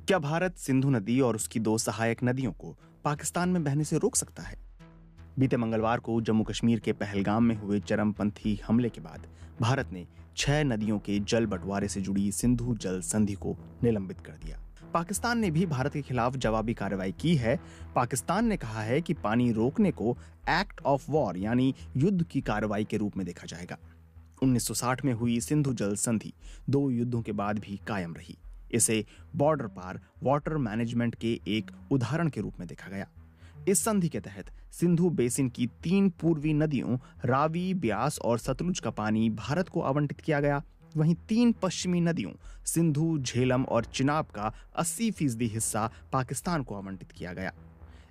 क्या भारत सिंधु नदी और उसकी दो सहायक नदियों को पाकिस्तान में बहने से रोक सकता है? बीते मंगलवार को जम्मू कश्मीर के पहलगाम में हुए चरमपंथी हमले के बाद भारत ने 6 नदियों के जल बंटवारे से जुड़ी सिंधु जल संधि को निलंबित कर दिया। पाकिस्तान ने भी भारत के खिलाफ जवाबी कार्रवाई की है। पाकिस्तान ने कहा है कि पानी रोकने को एक्ट ऑफ वॉर यानी युद्ध की कार्रवाई के रूप में देखा जाएगा। 1960 में हुई सिंधु जल संधि 2 युद्धों के बाद भी कायम रही। इसे बॉर्डर पार वाटर मैनेजमेंट के एक उदाहरण के रूप में देखा गया। इस संधि के तहत सिंधु बेसिन की 3 पूर्वी नदियों रावी, ब्यास और सतलुज का पानी भारत को आवंटित किया गया। वहीं 3 पश्चिमी नदियों सिंधु, झेलम और चिनाब का 80% हिस्सा पाकिस्तान को आवंटित किया गया।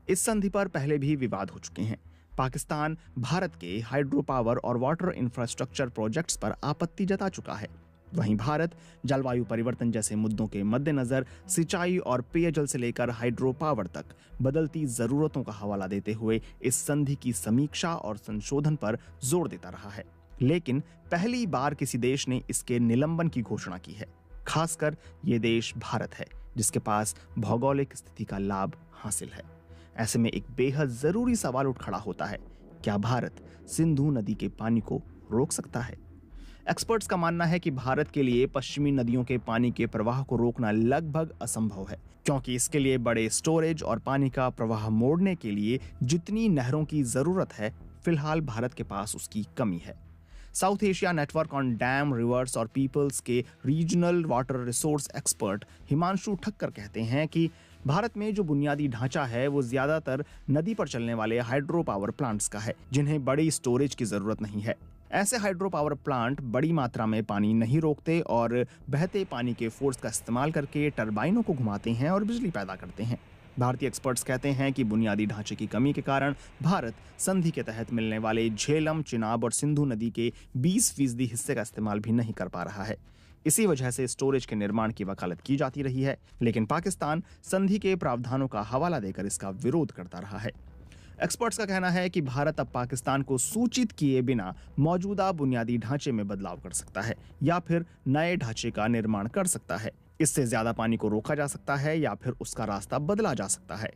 इस संधि पर पहले भी विवाद हो चुके हैं। पाकिस्तान भारत के हाइड्रो पावर और वाटर इंफ्रास्ट्रक्चर प्रोजेक्ट्स पर आपत्ति जता चुका है। वहीं भारत जलवायु परिवर्तन जैसे मुद्दों के मद्देनजर सिंचाई और पेयजल से लेकर हाइड्रो पावर तक बदलती जरूरतों का हवाला देते हुए इस संधि की समीक्षा और संशोधन पर जोर देता रहा है। लेकिन पहली बार किसी देश ने इसके निलंबन की घोषणा की है। खासकर ये देश भारत है, जिसके पास भौगोलिक स्थिति का लाभ हासिल है। ऐसे में एक बेहद जरूरी सवाल उठ खड़ा होता है, क्या भारत सिंधु नदी के पानी को रोक सकता है? एक्सपर्ट्स का मानना है कि भारत के लिए पश्चिमी नदियों के पानी के प्रवाह को रोकना लगभग असंभव है, क्योंकि इसके लिए बड़े स्टोरेज और पानी का प्रवाह मोड़ने के लिए जितनी नहरों की जरूरत है, फिलहाल भारत के पास उसकी कमी है। South Asia network on dam, reverse और पीपल्स के regional water resource expert Himanshu Thakkar कहते हैं कि भारत में जो बुनियादी ढांचा है वो ज्यादातर नदी पर चलने वाले हाइड्रो पावर प्लांट्स का है, जिन्हें बड़ी स्टोरेज की जरूरत नहीं है। ऐसे हाइड्रो पावर प्लांट बड़ी मात्रा में पानी नहीं रोकते और बहते पानी के फोर्स का इस्तेमाल करके टरबाइनों को घुमाते हैं और बिजली पैदा करते हैं। भारतीय एक्सपर्ट्स कहते हैं कि बुनियादी ढांचे की कमी के कारण भारत संधि के तहत मिलने वाले झेलम, चिनाब और सिंधु नदी के 20% हिस्से का इस्तेमाल भी नहीं कर पा रहा है। इसी वजह से स्टोरेज के निर्माण की वकालत की जाती रही है, लेकिन पाकिस्तान संधि के प्रावधानों का हवाला देकर इसका विरोध करता रहा है। एक्सपर्ट्स का कहना है कि भारत अब पाकिस्तान को सूचित किए बिना मौजूदा बुनियादी ढांचे में बदलाव कर सकता है या फिर नए ढांचे का निर्माण कर सकता है। इससे ज्यादा पानी को रोका जा सकता है या फिर उसका रास्ता बदला जा सकता है।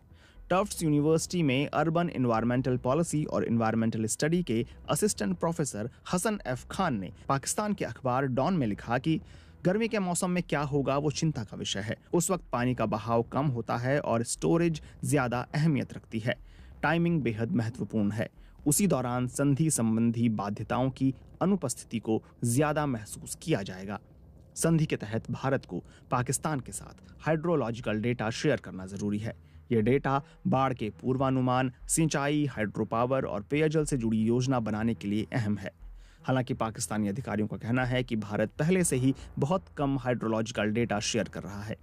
टफ्ट्स यूनिवर्सिटी में अर्बन एनवायरमेंटल पॉलिसी और एनवायरमेंटल स्टडी के assistant professor Hasan F Khan ने पाकिस्तान के अखबार डॉन में लिखा कि गर्मी के मौसम में क्या होगा वो चिंता का विषय है। उस वक्त पानी का बहाव कम होता है और स्टोरेज ज्यादा अहमियत रखती है। टाइमिंग बेहद महत्वपूर्ण है। उसी दौरान संधि संबंधी बाध्यताओं की अनुपस्थिति को ज्यादा महसूस किया जाएगा। संधि के तहत भारत को पाकिस्तान के साथ हाइड्रोलॉजिकल डेटा शेयर करना जरूरी है। यह डेटा बाढ़ के पूर्वानुमान, सिंचाई, हाइड्रो पावर और पेयजल से जुड़ी योजना बनाने के लिए अहम है। हालांकि पाकिस्तानी अधिकारियों का कहना है कि भारत पहले से ही बहुत कम हाइड्रोलॉजिकल डेटा शेयर कर रहा है।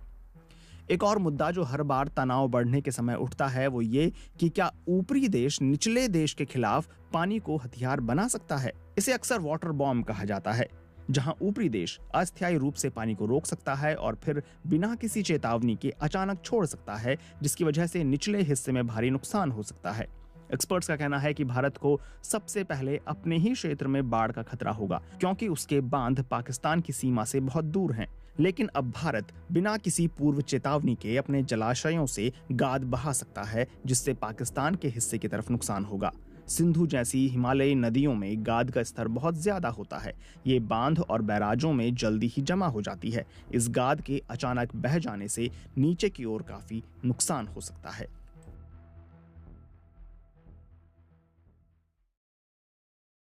एक और मुद्दा जो हर बार तनाव बढ़ने के समय उठता है वो ये कि क्या ऊपरी देश निचले देश के खिलाफ पानी को हथियार बना सकता है। इसे अक्सर वाटर बॉम्ब कहा जाता है, जहां ऊपरी देश अस्थायी रूप से पानी को रोक सकता है और फिर बिना किसी चेतावनी के अचानक छोड़ सकता है, जिसकी वजह से निचले हिस्से में भारी नुकसान हो सकता है। एक्सपर्ट्स का कहना है कि भारत को सबसे पहले अपने ही क्षेत्र में बाढ़ का खतरा होगा, क्योंकि उसके बांध पाकिस्तान की सीमा से बहुत दूर हैं। लेकिन अब भारत बिना किसी पूर्व चेतावनी के अपने जलाशयों से गाद बहा सकता है, जिससे पाकिस्तान के हिस्से की तरफ नुकसान होगा। सिंधु जैसी हिमालयी नदियों में गाद का स्तर बहुत ज्यादा होता है। ये बांध और बैराजों में जल्दी ही जमा हो जाती है। इस गाद के अचानक बह जाने से नीचे की ओर काफी नुकसान हो सकता है।